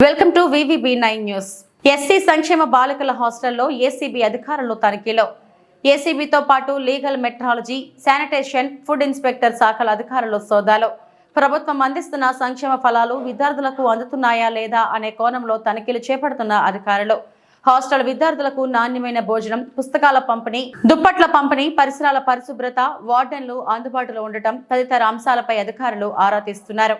Welcome to VVB9 news. SC సంక్షేమ బాలికల హాస్టల్లో ఏసీబీ అధికారులు తనిఖీలో. ఏసీబీతో పాటు legal metrology, sanitation, food inspector శాఖల అధికారులు సోదాలు. ప్రభుత్వం అందిస్తున్న సంక్షేమ ఫలాలు విద్యార్థులకు అందుతున్నాయా లేదా అనే కోణంలో తనిఖీలు చేపడుతున్న అధికారులు. హాస్టల్ విద్యార్థులకు నాణ్యమైన భోజనం, పుస్తకాల పంపిణీ, దుప్పట్ల పంపిణీ, పరిసరాల పరిశుభ్రత, వార్డెన్లు అందుబాటులో ఉండటం తదితర అంశాలపై అధికారులు ఆరా తీస్తున్నారు.